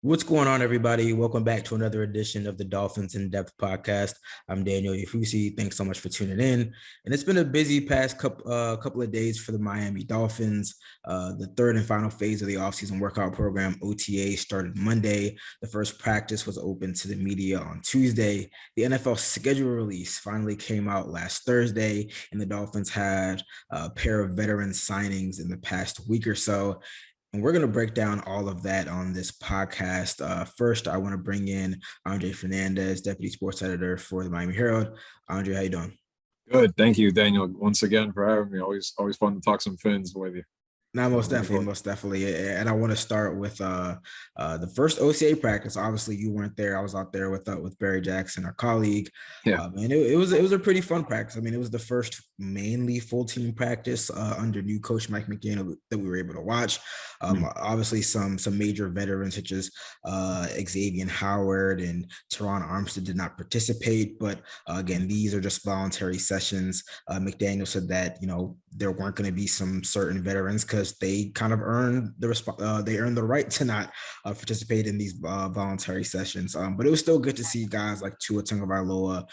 What's going on, everybody? Welcome back to another edition of the Dolphins In Depth podcast. I'm Daniel Oyefusi. Thanks so much for tuning in. And it's been a busy past couple of days for the Miami Dolphins. The third and final phase of the offseason workout program, OTA, started Monday. The first practice was open to the media on Tuesday. The NFL schedule release finally came out last Thursday, and the Dolphins had a pair of veteran signings in the past week or so. And we're going to break down all of that on this podcast. First, I want to bring in Andre Fernandez, Deputy Sports Editor for the Miami Herald. Andre, how you doing? Good. Thank you, Daniel, once again for having me. Always fun to talk some Fins with you. No, most definitely. And I want to start with the first OTA practice. Obviously, you weren't there. I was out there with Barry Jackson, our colleague. Yeah. And it was a pretty fun practice. I mean, it was the first mainly full team practice under new coach Mike McDaniel that we were able to watch. Obviously, some major veterans such as Xavier Howard and Teron Armstead did not participate. But again, these are just voluntary sessions. McDaniel said that there weren't going to be some certain veterans because they kind of earned the right to not participate in these voluntary sessions. But it was still good to see guys like Tua Tagovailoa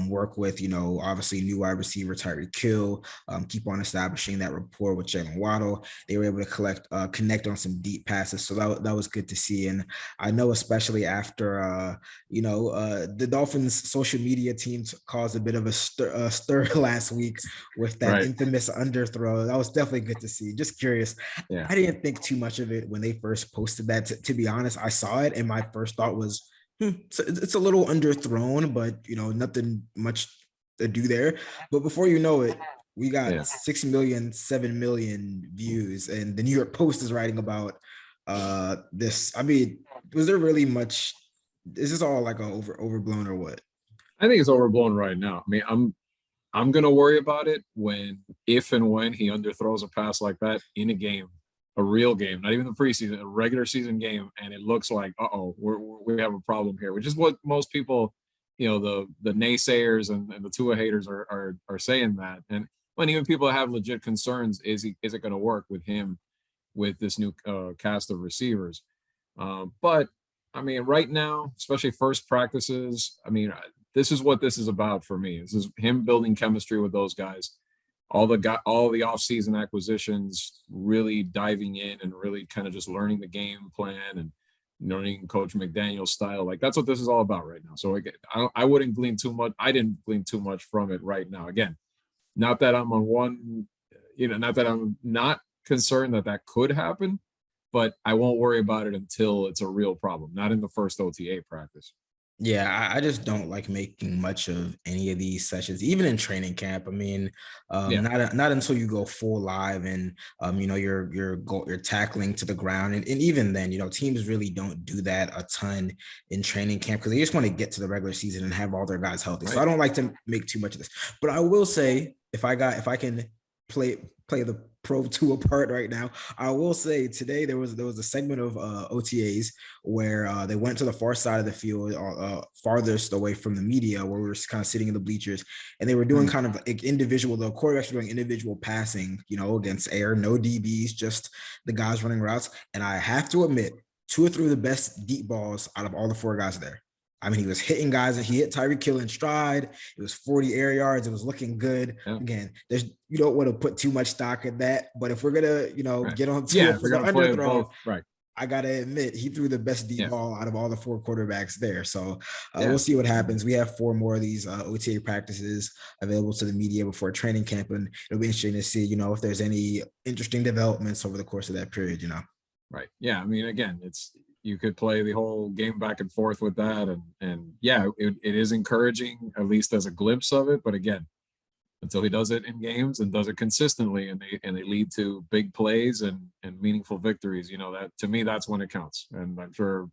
work with, obviously new wide receiver Tyreek Hill, keep on establishing that rapport with Jalen Waddle. They were able to connect on some deep passes. So that was good to see. And I know, especially after, the Dolphins social media teams caused a bit of a stir last week with that infamous underthrow. That was definitely good to see. Just curious. Yeah. I didn't think too much of it when they first posted that. To be honest, I saw it and my first thought was, it's a little underthrown, but nothing much to do there. But before you know it, we got 6 million, 7 million views, and the New York Post is writing about this. I mean, was there really much? Is this all like overblown or what? I think it's overblown right now. I mean, I'm gonna worry about it if and when he underthrows a pass like that in a game, a real game, not even the preseason, a regular season game, and it looks like we have a problem here, which is what most people, the naysayers and the Tua haters are saying that. And when even people have legit concerns, is it going to work with him with this new cast of receivers? But I mean, right now, especially first practices, I mean, this is what this is about for me. This is him building chemistry with those guys, all the offseason acquisitions, really diving in and really kind of just learning the game plan and learning Coach McDaniel's style. Like, that's what this is all about right now. So I wouldn't glean too much. I didn't glean too much from it right now. Again, not that I'm not that I'm not concerned that could happen, but I won't worry about it until it's a real problem, not in the first OTA practice. Yeah, I just don't like making much of any of these sessions, even in training camp. I mean, not until you go full live and you're tackling to the ground, and even then, teams really don't do that a ton in training camp because they just want to get to the regular season and have all their guys healthy. Right. So I don't like to make too much of this, but I will say if I can play the Pro Tua apart right now, I will say today there was a segment of OTAs where they went to the far side of the field, farthest away from the media, where we were kind of sitting in the bleachers, and they were doing kind of like individual. The quarterbacks were doing individual passing, against air, no DBs, just the guys running routes. And I have to admit, Tua threw the best deep balls out of all the four guys there. I mean, he was hitting guys, and he hit Tyreek Hill in stride. It was 40 air yards. It was looking good. Yeah. Again, you don't want to put too much stock in that, but if we're gonna, get on to it for the underthrow, right? I gotta admit, he threw the best deep ball out of all the four quarterbacks there. So we'll see what happens. We have 4 more of these OTA practices available to the media before training camp, and it'll be interesting to see, if there's any interesting developments over the course of that period. Right. Yeah. I mean, again, you could play the whole game back and forth with that. And it is encouraging, at least as a glimpse of it. But again, until he does it in games and does it consistently and they lead to big plays and meaningful victories, that to me, that's when it counts. And I'm sure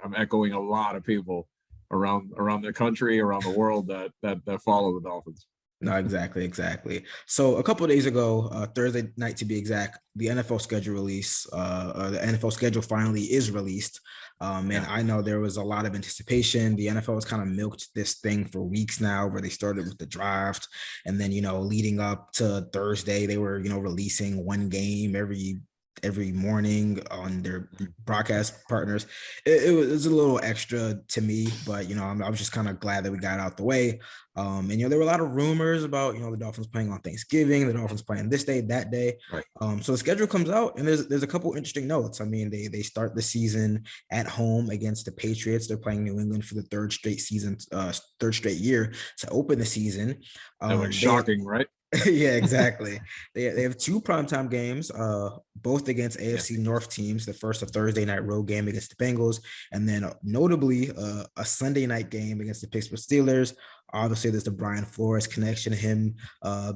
I'm echoing a lot of people around the country, around the world that follow the Dolphins. No, exactly. So a couple of days ago, Thursday night to be exact, the NFL schedule the NFL schedule finally is released. And I know there was a lot of anticipation. The NFL has kind of milked this thing for weeks now, where they started with the draft, and then leading up to Thursday, they were releasing one game every every morning on their broadcast partners. It was a little extra to me, but I was just kind of glad that we got out the way. And there were a lot of rumors about the Dolphins playing on Thanksgiving, the Dolphins playing this day, that day. Right. So the schedule comes out, and there's a couple interesting notes. I mean, they start the season at home against the Patriots. They're playing New England for the third straight year to open the season. That was shocking, right? Yeah, exactly. They have two primetime games, both against AFC North teams. The first, a Thursday night road game against the Bengals, and then notably a Sunday night game against the Pittsburgh Steelers. Obviously, there's the Brian Flores connection, him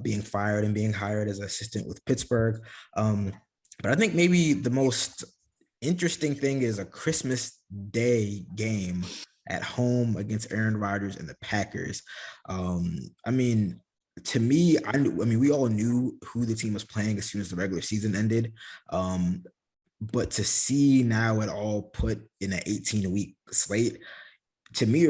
being fired and being hired as assistant with Pittsburgh. But I think maybe the most interesting thing is a Christmas Day game at home against Aaron Rodgers and the Packers. I mean, to me, I mean, we all knew who the team was playing as soon as the regular season ended. But to see now it all put in an 18-week slate, to me, it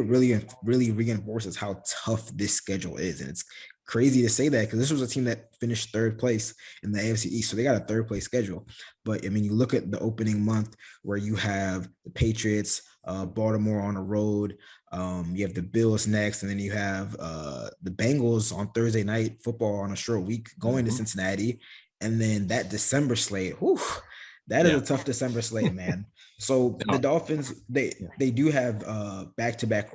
really reinforces how tough this schedule is. And it's crazy to say that because this was a team that finished third place in the AFC East. So they got a third place schedule. But I mean, you look at the opening month where you have the Patriots, Baltimore on the road. You have the Bills next, and then you have the Bengals on Thursday night football on a short week going to Cincinnati. And then that December slate, that is a tough December slate, man. So the Dolphins, they do have back-to-back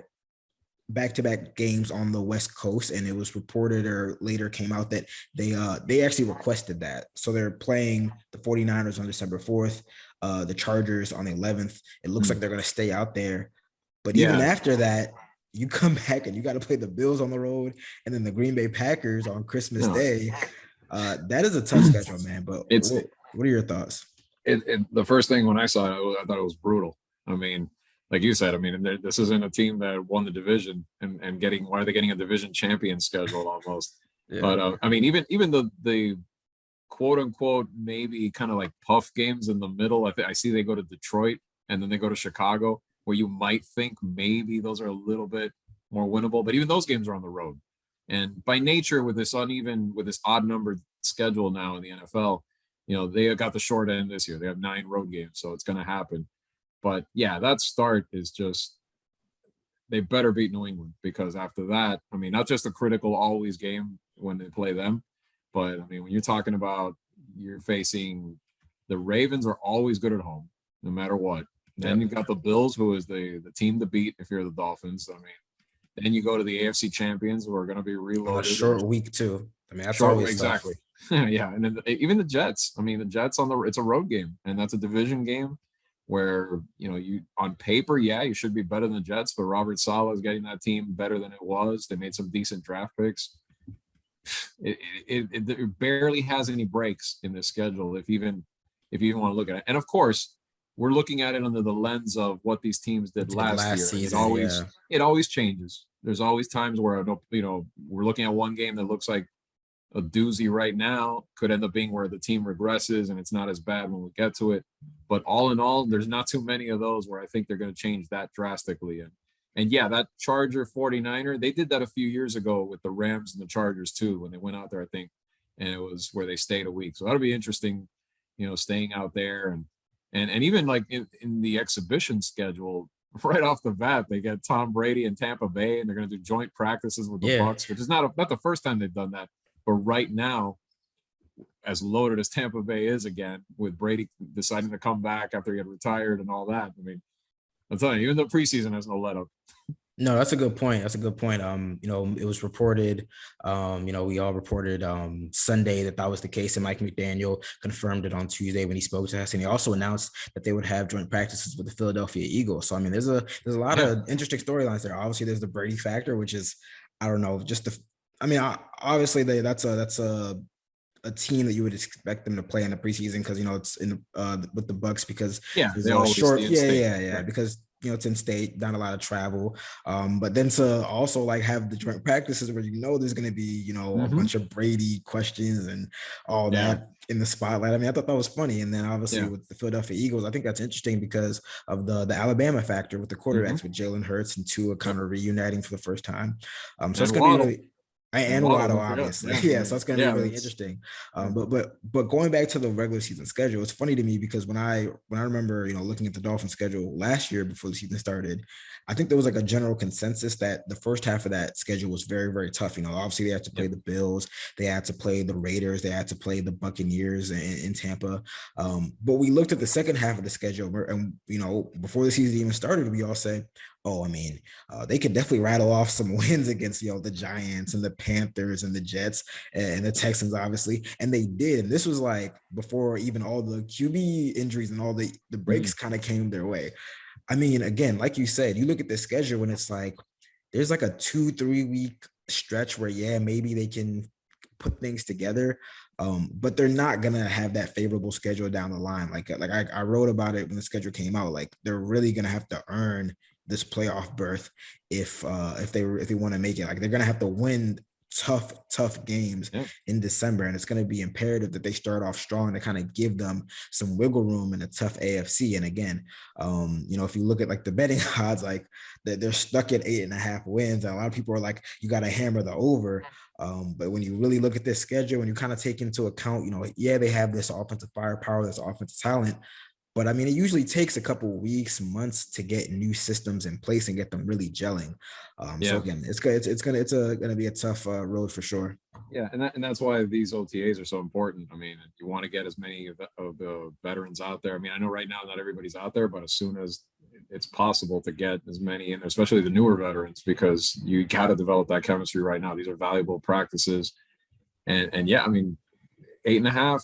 games on the West Coast, and it was reported or later came out that they actually requested that. So they're playing the 49ers on December 4th, the Chargers on the 11th. It looks like they're going to stay out there. But even after that, you come back and you got to play the Bills on the road and then the Green Bay Packers on Christmas Day. That is a tough schedule, man. But what are your thoughts? The first thing when I saw it, I thought it was brutal. I mean, like you said, I mean, this isn't a team that won the division and why are they getting a division champion schedule almost? Yeah. But I mean, even the quote unquote maybe kind of like puff games in the middle. I see they go to Detroit and then they go to Chicago, where you might think maybe those are a little bit more winnable, but even those games are on the road. And by nature, with this odd numbered schedule now in the NFL, they got the short end this year. They have 9 road games, so it's going to happen. But yeah, that start is just, they better beat New England, because after that, I mean, not just a critical always game when they play them, but I mean, when you're talking about you're facing the Ravens are always good at home, no matter what. Then you've got the Bills, who is the team to beat if you're the Dolphins. I mean, then you go to the AFC champions, who are going to be reloaded. A short week too. I mean, that's always exactly. Yeah, and then even the Jets. I mean, the Jets it's a road game, and that's a division game where you on paper, you should be better than the Jets, but Robert Saleh is getting that team better than it was. They made some decent draft picks. It barely has any breaks in this schedule, if you even want to look at it. And of course, we're looking at it under the lens of what these teams did last year. Season, it always changes. There's always times where we're looking at one game that looks like a doozy right now, could end up being where the team regresses and it's not as bad when we get to it. But all in all, there's not too many of those where I think they're going to change that drastically. And yeah, that Charger 49er, they did that a few years ago with the Rams and the Chargers too, when they went out there, I think, and it was where they stayed a week. So that'll be interesting, staying out there. And even like in the exhibition schedule, right off the bat, they get Tom Brady in Tampa Bay, and they're going to do joint practices with the Bucs, which is not the first time they've done that. But right now, as loaded as Tampa Bay is again, with Brady deciding to come back after he had retired and all that, I mean, I'm telling you, even the preseason has no let up. No, that's a good point. It was reported, we all reported Sunday that was the case, and Mike McDaniel confirmed it on Tuesday when he spoke to us, and he also announced that they would have joint practices with the Philadelphia Eagles. So I mean, there's a lot of interesting storylines there. Obviously, there's the Brady factor, which is, I don't know, obviously that's a team that you would expect them to play in the preseason, because it's in with the Bucs, because they always short, because it's in state, not a lot of travel. But then to also like have the joint practices where there's going to be a bunch of Brady questions and all that in the spotlight. I mean, I thought that was funny. And then obviously with the Philadelphia Eagles, I think that's interesting because of the Alabama factor with the quarterbacks, with Jalen Hurts and Tua kind of reuniting for the first time. So it's going to be really. And And Waddle, Waddle, don't forget. obviously. Yeah, Yeah, so it's going to be really that's interesting. yeah. But going back to the regular season schedule, it's funny to me because when I remember, looking at the Dolphins schedule last year before the season started, I think there was like a general consensus that the first half of that schedule was very, very tough. Obviously they had to play the Bills, they had to play the Raiders, they had to play the Buccaneers in Tampa. But we looked at the second half of the schedule, and before the season even started, we all said, oh, I mean, they could definitely rattle off some wins against the Giants and the Panthers and the Jets and the Texans, obviously, and they did. And this was like before even all the QB injuries and all the breaks kind of came their way. I mean, again, like you said, you look at the schedule and it's like there's like a 2-3 week stretch where maybe they can put things together. But they're not gonna have that favorable schedule down the line. Like I wrote about it when the schedule came out. Like they're really gonna have to earn this playoff berth if they want to make it. Like they're gonna have to win tough games in December, and it's going to be imperative that they start off strong to kind of give them some wiggle room in a tough AFC. And again, if you look at like the betting odds, like they're stuck at 8.5 wins, and a lot of people are like, you got to hammer the over. But when you really look at this schedule and you kind of take into account, they have this offensive firepower, this offensive talent, but I mean, it usually takes a couple of weeks, months to get new systems in place and get them really gelling. So again, it's gonna be a tough road for sure. Yeah, and that's why these OTAs are so important. I mean, you want to get as many of the veterans out there. I mean, I know right now not everybody's out there, but as soon as it's possible to get as many in there, especially the newer veterans, because you got to develop that chemistry right now. These are valuable practices, and yeah, I mean, 8.5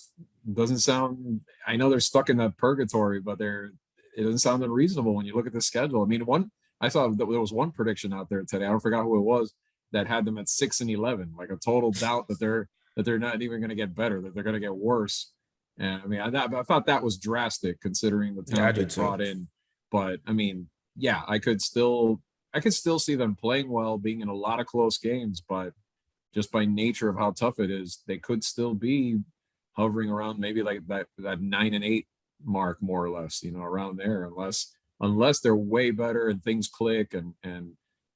doesn't sound. I know they're stuck in that purgatory, but it doesn't sound unreasonable when you look at the schedule. I mean, I saw that there was one prediction out there today. I don't forget who it was that had them at 6-11, like a total doubt that they're not even going to get better, that they're going to get worse. And I mean, I thought that was drastic considering the talent they brought in. But I mean, yeah, I could still see them playing well, being in a lot of close games, but just by nature of how tough it is, they could still be hovering around maybe like that 9-8 mark, more or less, around there, unless they're way better and things click and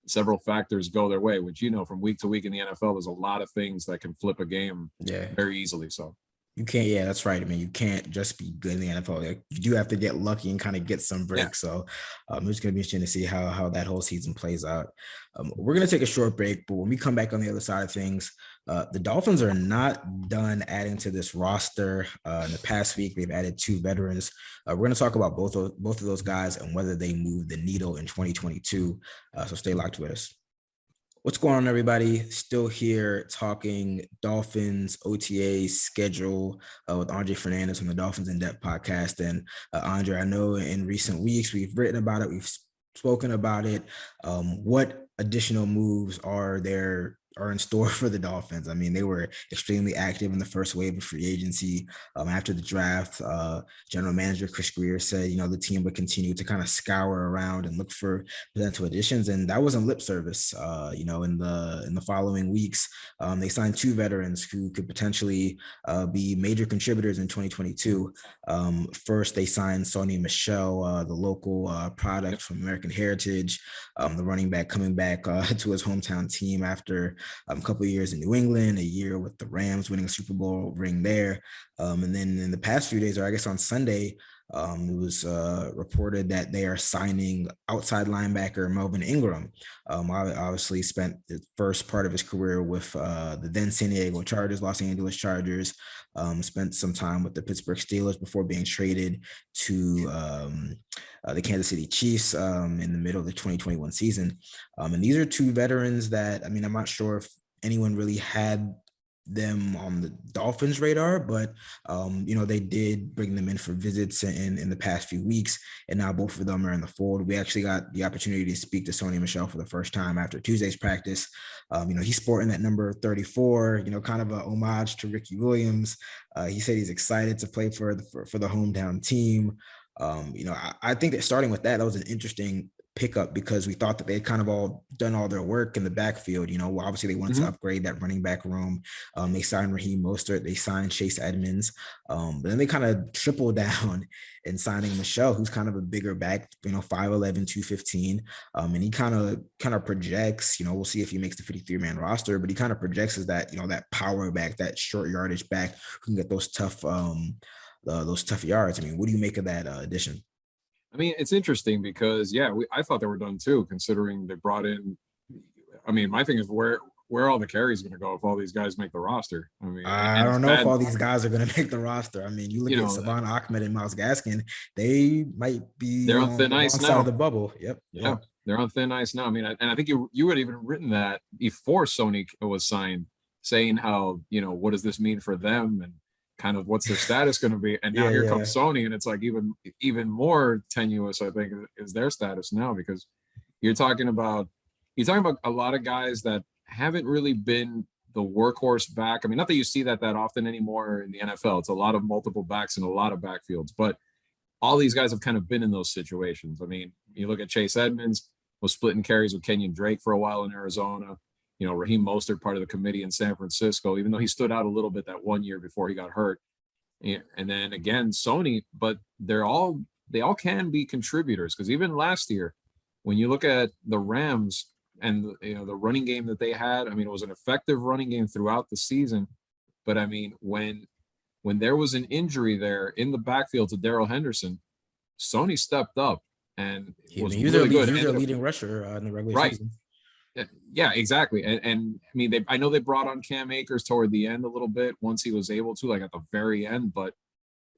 several factors go their way, which, from week to week in the NFL, there's a lot of things that can flip a game very easily. So you can't, that's right. I mean, you can't just be good in the NFL. Like, you do have to get lucky and kind of get some breaks. So it's going to be interesting to see how that whole season plays out. We're going to take a short break, but when we come back on the other side of things, the Dolphins are not done adding to this roster. In the past week, they've added 2 veterans. We're going to talk about both of those guys and whether they move the needle in 2022. So stay locked with us. What's going on, everybody? Still here talking Dolphins OTA schedule with Andre Fernandez from the Dolphins In Depth podcast. And Andre, I know in recent weeks we've written about it, we've spoken about it. What additional moves are in store for the Dolphins? I mean, they were extremely active in the first wave of free agency. After the draft, general manager Chris Greer said, the team would continue to kind of scour around and look for potential additions. And that wasn't lip service. In the following weeks, they signed 2 veterans who could potentially be major contributors in 2022. First, they signed Sony Michel, the local product from American Heritage, the running back coming back to his hometown team after a couple of years in New England, a year with the Rams, winning a Super Bowl ring there. And then in the past few days, or I guess on Sunday, it was reported that they are signing outside linebacker Melvin Ingram. Obviously spent the first part of his career with the then San Diego Chargers, Los Angeles Chargers, spent some time with the Pittsburgh Steelers before being traded to the Kansas City Chiefs in the middle of the 2021 season. And these are 2 veterans that, I mean, I'm not sure if anyone really had them on the Dolphins radar, but they did bring them in for visits in the past few weeks, and now both of them are in the fold. We actually got the opportunity to speak to Sony Michel for the first time after Tuesday's practice. He's sporting that number 34, kind of a homage to Ricky Williams. He said he's excited to play for the hometown team. I think that starting with that was an interesting pickup because we thought that they had kind of all done all their work in the backfield. Obviously they wanted to upgrade that running back room. They signed Raheem Mostert, they signed Chase Edmonds, but then they kind of tripled down in signing Michel, who's kind of a bigger back, 5'11", 215. And he kind of projects, we'll see if he makes the 53-man roster, but he kind of projects as that, that power back, that short yardage back who can get those tough yards. I mean, what do you make of that addition? I mean, it's interesting because I thought they were done too, considering they brought in. I mean, my thing is where are all the carries going to go if all these guys make the roster? I mean, I don't know if all these guys are going to make the roster. I mean, you look at Savon Ahmed and Myles Gaskin, they might be they're on thin ice now. Side of the bubble. Yep. Yeah, they're on thin ice now. I mean, and I think you had even written that before Sony was signed, saying how, what does this mean for them and kind of what's their status going to be. And now here comes Sony, and it's like even more tenuous, I think, is their status now, because you're talking about a lot of guys that haven't really been the workhorse back. I mean, not that you see that often anymore in the NFL. It's a lot of multiple backs and a lot of backfields, but all these guys have kind of been in those situations. I mean, you look at Chase Edmonds, was splitting carries with Kenyon Drake for a while in Arizona. Raheem Mostert, part of the committee in San Francisco, even though he stood out a little bit that 1 year before he got hurt. And then again, Sony, but they all can be contributors, because even last year, when you look at the Rams and the running game that they had, I mean, it was an effective running game throughout the season. But I mean, when there was an injury there in the backfield to Darrell Henderson, Sony stepped up and was really good. He was their leading rusher in the regular season. Yeah, exactly. And I mean, I know they brought on Cam Akers toward the end a little bit once he was able to, like at the very end, but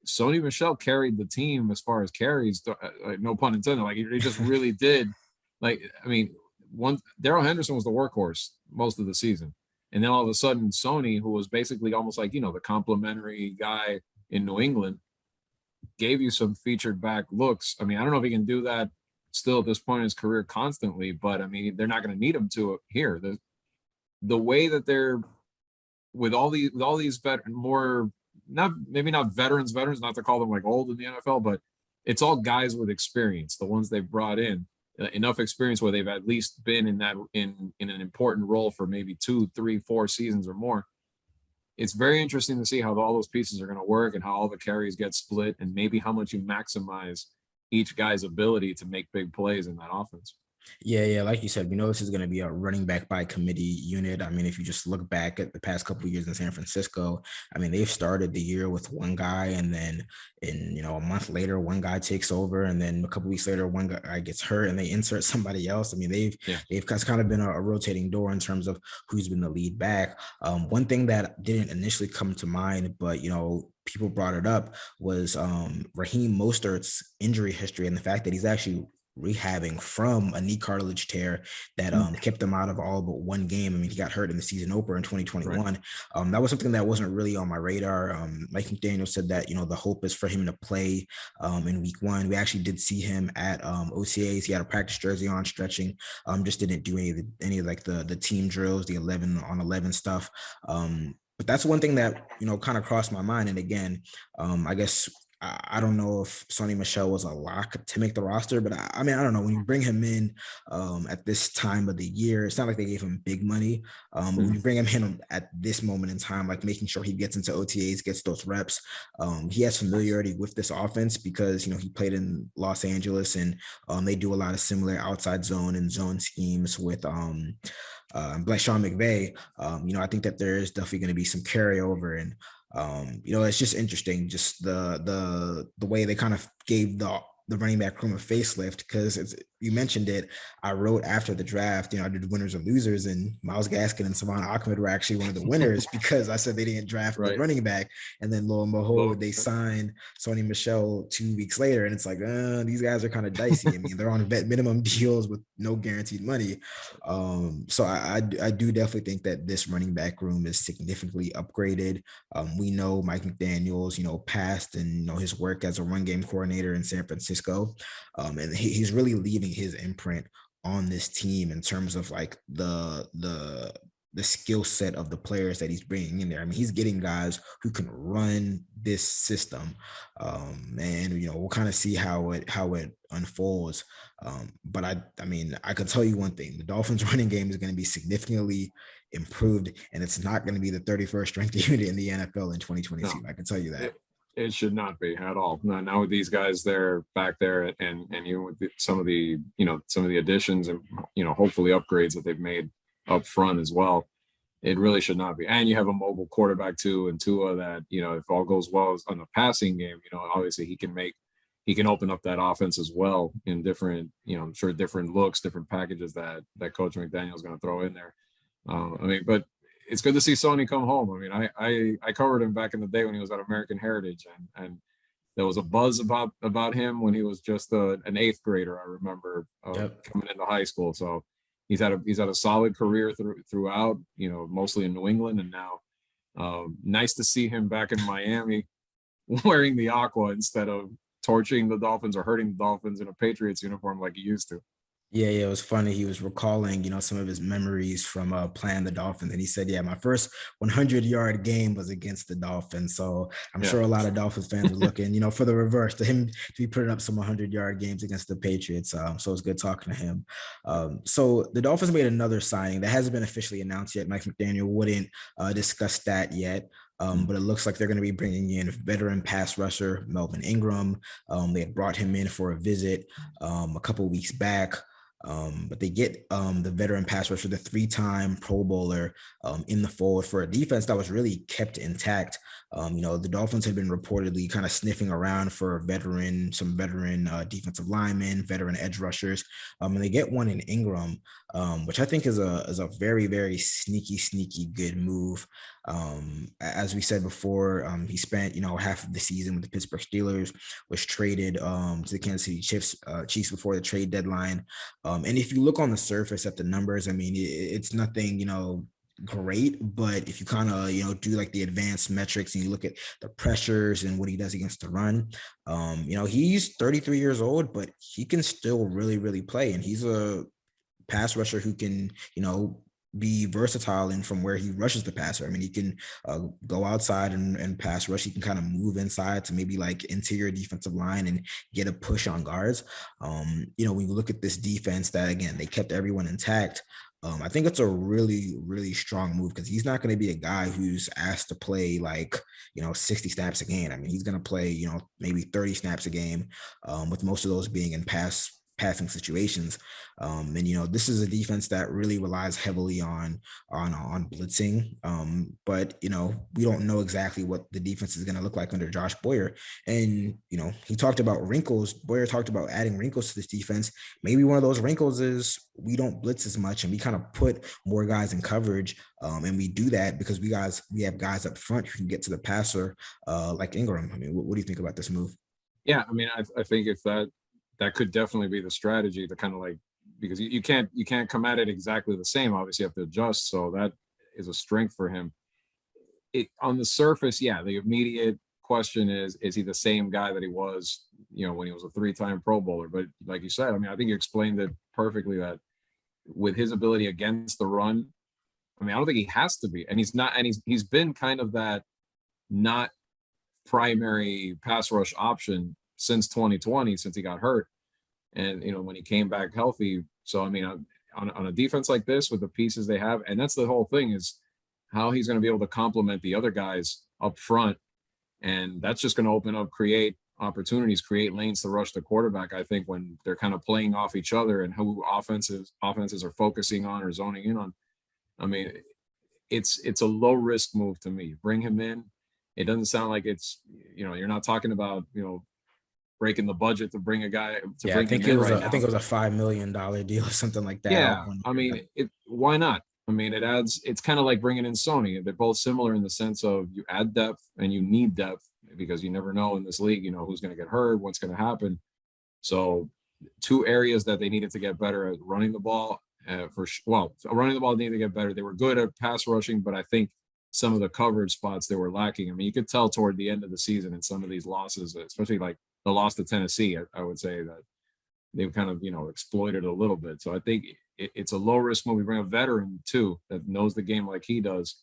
Sony Michel carried the team as far as carries, no pun intended. Like he just really did. Like, I mean, Darrell Henderson was the workhorse most of the season. And then all of a sudden Sony, who was basically almost like, the complimentary guy in New England, gave you some featured back looks. I mean, I don't know if he can do that still at this point in his career constantly, but I mean, they're not going to need him to here. The way that they're with all these more, maybe not veterans, not to call them like old in the NFL, but it's all guys with experience. The ones they've brought in, enough experience where they've at least been in an important role for maybe 2, 3, 4 seasons or more. It's very interesting to see how all those pieces are going to work and how all the carries get split and maybe how much you maximize each guy's ability to make big plays in that offense. Yeah. Like you said, we know this is going to be a running back by committee unit. I mean, if you just look back at the past couple of years in San Francisco, I mean, they've started the year with one guy, and then a month later, one guy takes over, and then a couple weeks later, one guy gets hurt and they insert somebody else. I mean, they've kind of been a rotating door in terms of who's been the lead back. One thing that didn't initially come to mind, but people brought it up, was Raheem Mostert's injury history and the fact that he's actually rehabbing from a knee cartilage tear that kept him out of all but one game. I mean, he got hurt in the season opener in 2021. Right. That was something that wasn't really on my radar. Mike McDaniel said that, the hope is for him to play in week 1. We actually did see him at OTAs. He had a practice jersey on, stretching, just didn't do any of like the team drills, the 11 on 11 stuff. But that's one thing that, kind of crossed my mind. And again, I guess I don't know if Sony Michel was a lock to make the roster, but I mean, I don't know. When you bring him in at this time of the year, it's not like they gave him big money. But when you bring him in at this moment in time, like making sure he gets into OTAs, gets those reps, he has familiarity with this offense because, he played in Los Angeles, and they do a lot of similar outside zone and zone schemes with like Sean McVay. I think that there is definitely going to be some carryover, and it's just interesting, just the way they kind of gave the running back room a facelift, because you mentioned it. I wrote after the draft, I did winners and losers, and Myles Gaskin and Savon Ahmed were actually one of the winners because I said they didn't draft the running back, and then lo and behold, they signed Sony Michel 2 weeks later, and it's like, these guys are kind of dicey. I mean, they're on vet minimum deals with no guaranteed money. So I do definitely think that this running back room is significantly upgraded. We know Mike McDaniel's, past and his work as a run game coordinator in San Francisco, and he's really leaving his imprint on this team in terms of like the the skill set of the players that he's bringing in there. I mean, he's getting guys who can run this system, and we'll kind of see how it unfolds. But I mean, I can tell you one thing: the Dolphins' running game is going to be significantly improved, and it's not going to be the 31st ranked unit in the NFL in 2022. No, I can tell you that. it should not be at all. Now with these guys there back there, and even with some of the additions and hopefully upgrades that they've made up front as well, it really should not be. And you have a mobile quarterback too, and Tua that if all goes well on the passing game, obviously he can open up that offense as well in different I'm sure different looks, different packages that Coach McDaniel's going to throw in there. I mean, but it's good to see Sony come home. I mean, I covered him back in the day when he was at American Heritage, and there was a buzz about him when he was just an eighth grader. I remember coming into high school. So he's had a solid career throughout, mostly in New England, and now nice to see him back in Miami wearing the aqua instead of torching the Dolphins or hurting the Dolphins in a Patriots uniform like he used to. Yeah, it was funny. He was recalling, some of his memories from playing the Dolphins, and he said, "Yeah, my first 100-yard game was against the Dolphins." So I'm sure a lot of Dolphins fans are looking, for the reverse, to him to be putting up some 100-yard games against the Patriots. So it's good talking to him. So the Dolphins made another signing that hasn't been officially announced yet. Mike McDaniel wouldn't discuss that yet. But it looks like they're going to be bringing in veteran pass rusher Melvin Ingram. They had brought him in for a visit a couple of weeks back. But they get the veteran pass rusher, the 3-time Pro Bowler, in the fold for a defense that was really kept intact. The Dolphins had been reportedly kind of sniffing around for some veteran defensive linemen, veteran edge rushers, and they get one in Ingram, which I think is a very, very sneaky good move. As we said before, he spent half of the season with the Pittsburgh Steelers, was traded to the Kansas City Chiefs before the trade deadline. And if you look on the surface at the numbers, I mean, it's nothing, great, but if you kind of, do like the advanced metrics and you look at the pressures and what he does against the run, he's 33 years old, but he can still really, really play. And he's a pass rusher who can, be versatile in from where he rushes the passer. I mean, he can go outside and pass rush. He can kind of move inside to maybe like interior defensive line and get a push on guards. When you look at this defense that, again, they kept everyone intact, I think it's a really, really strong move because he's not going to be a guy who's asked to play like, 60 snaps a game. I mean, he's going to play, maybe 30 snaps a game, with most of those being in passing situations. And this is a defense that really relies heavily on blitzing. But we don't know exactly what the defense is going to look like under Josh Boyer. And he talked about wrinkles. Boyer talked about adding wrinkles to this defense. Maybe one of those wrinkles is we don't blitz as much and we kind of put more guys in coverage. And we do that because we have guys up front who can get to the passer, like Ingram. I mean, what do you think about this move? Yeah, I mean, I think if that could definitely be the strategy to kind of like, because you can't come at it exactly the same. Obviously, you have to adjust. So that is a strength for him. On the surface, yeah, the immediate question is he the same guy that he was, when he was a 3-time Pro Bowler? But like you said, I mean, I think you explained it perfectly that with his ability against the run, I mean, I don't think he has to be, and he's not, and he's been kind of that not primary pass rush option since 2020, since he got hurt, and when he came back healthy. So I mean, on a defense like this with the pieces they have, and that's the whole thing, is how he's going to be able to complement the other guys up front, and that's just going to open up, create opportunities, create lanes to rush the quarterback. I think when they're kind of playing off each other and who offenses are focusing on or zoning in on, I mean, it's a low risk move to me. Bring him in. It doesn't sound like it's, you're not talking about, breaking the budget to bring a guy to bring him in right now. I think it was a $5 million deal or something like that. Yeah, I mean, why not? I mean, it's kind of like bringing in Sony. They're both similar in the sense of you add depth and you need depth because you never know in this league, who's going to get hurt, what's going to happen. So 2 areas that they needed to get better at: running the ball. Running the ball needed to get better. They were good at pass rushing, but I think some of the coverage spots they were lacking. I mean, you could tell toward the end of the season in some of these losses, especially like the loss to Tennessee, I would say that they've kind of, exploited a little bit. So I think it's a low risk move. We bring a veteran too that knows the game like he does.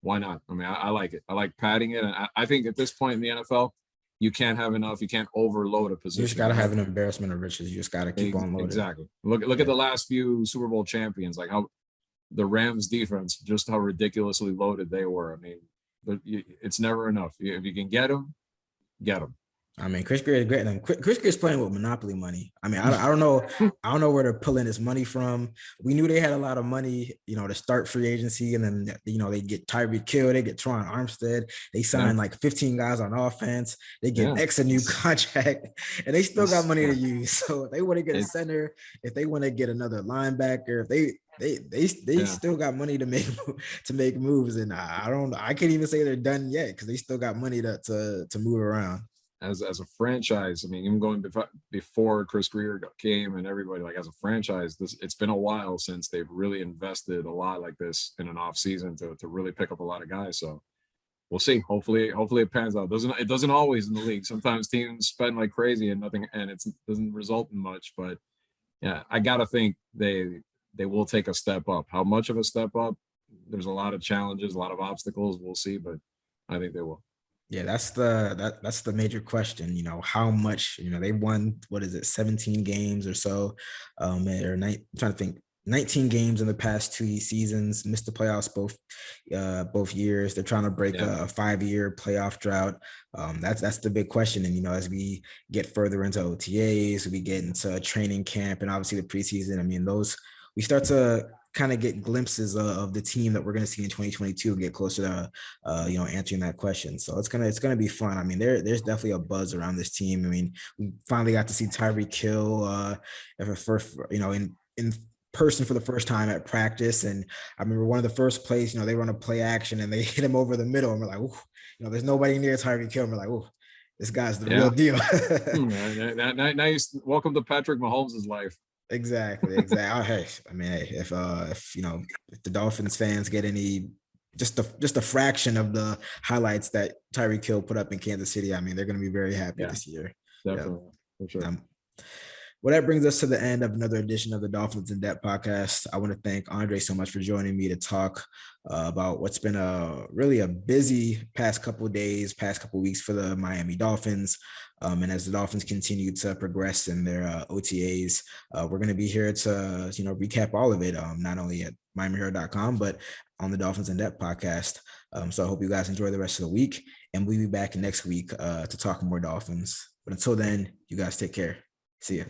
Why not? I mean, I like it. I like padding it. And I think at this point in the NFL, you can't have enough. You can't overload a position. You just got to have an embarrassment of riches. You just got to keep on loading. Exactly. Look at the last few Super Bowl champions, like how the Rams defense, just how ridiculously loaded they were. I mean, it's never enough. If you can get them, get them. I mean, Chris Greer is great. And Chris Greer is playing with monopoly money. I mean, I don't know. I don't know where they're pulling this money from. We knew they had a lot of money, to start free agency. And then, they get Tyreek Hill, they get Teron Armstead. They signed like 15 guys on offense. They get X a new contract, and they still got money to use. So if they want to get a center, if they want to get another linebacker, if they still got money to make moves. And I can't even say they're done yet because they still got money to move around. As a franchise, I mean, even going before Chris Greer came and everybody, like as a franchise, it's been a while since they've really invested a lot like this in an off season to really pick up a lot of guys. So we'll see. Hopefully it pans out. It doesn't always in the league. Sometimes teams spend like crazy and nothing, and it doesn't result in much. But yeah, I gotta think they will take a step up. How much of a step up? There's a lot of challenges, a lot of obstacles. We'll see, but I think they will. Yeah, that's the major question. How much, they won, 17 games or so, I'm trying to think, 19 games in the past 2 seasons, missed the playoffs both years. They're trying to break a 5-year playoff drought. That's the big question. And, as we get further into OTAs, we get into training camp and obviously the preseason, I mean, we start to kind of get glimpses of the team that we're going to see in 2022 and get closer to, answering that question. So it's going to be fun. I mean, there's definitely a buzz around this team. I mean, we finally got to see Tyreek Hill in person for the first time at practice. And I remember one of the first plays, they run a play action and they hit him over the middle. And we're like, ooh, there's nobody near Tyreek Hill. And we're like, ooh, this guy's the real deal. Nice. Welcome to Patrick Mahomes' life. Exactly. Hey, I mean, if the Dolphins fans get any just a fraction of the highlights that Tyreek Hill put up in Kansas City, I mean, they're going to be very happy this year. Definitely, for sure. Well, that brings us to the end of another edition of the Dolphins In Depth podcast. I want to thank Andre so much for joining me to talk about what's been really a busy past couple of days, past couple of weeks for the Miami Dolphins. And as the Dolphins continue to progress in their OTAs, we're going to be here to, recap all of it, not only at MiamiHerald.com, but on the Dolphins In Depth podcast. So I hope you guys enjoy the rest of the week, and we'll be back next week to talk more Dolphins. But until then, you guys take care. See ya.